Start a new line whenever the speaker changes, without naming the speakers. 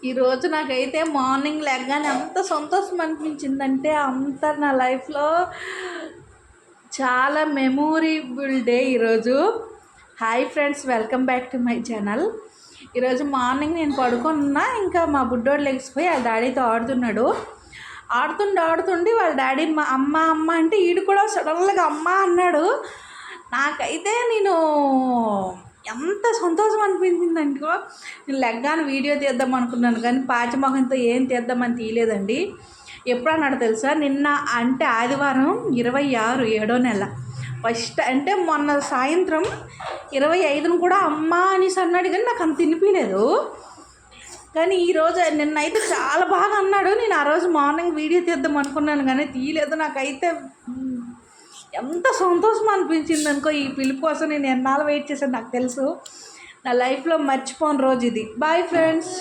ఈరోజు నాకైతే మార్నింగ్ లెగ్గానే అంత సంతోషం అనిపించిందంటే అంత నా లైఫ్లో చాలా మెమొరబుల్ డే ఈరోజు. Hi friends, welcome back to my channel. ఈరోజు మార్నింగ్ నేను పడుకున్నా, ఇంకా మా బుడ్డోడు లెగిసిపోయి వాళ్ళ డాడీతో ఆడుతుండి వాళ్ళ డాడీ అమ్మ అమ్మ అంటే ఈడు కూడా సడన్గా అమ్మ అన్నాడు. నాకైతే ఎంత సంతోషం అనిపించిందంటే నేను లెగ్గాను వీడియో తీద్దాం అనుకున్నాను, కానీ పాచిమొహంతో ఏం తీద్దామని తీయలేదండి. ఎప్పుడు అన్నాడు తెలుసా? నిన్న అంటే ఆదివారం 26 7వ నెల ఫస్ట్ అంటే మొన్న సాయంత్రం 25ను కూడా అమ్మ అనేసి అన్నాడు, కానీ నాకు అంత తినిపించలేదు. కానీ ఈరోజు నిన్నైతే చాలా బాగా అన్నాడు. నేను ఆ రోజు మార్నింగ్ వీడియో తీద్దాం అనుకున్నాను కానీ తీయలేదు. నాకైతే ఎంత సంతోషం అనిపించింది అనుకో. ఈ పిలుపు కోసం నేను ఎన్నాళ్ళు వెయిట్ చేశాను నాకు తెలుసు. నా లైఫ్లో మర్చిపోని రోజు ఇది. Bye friends.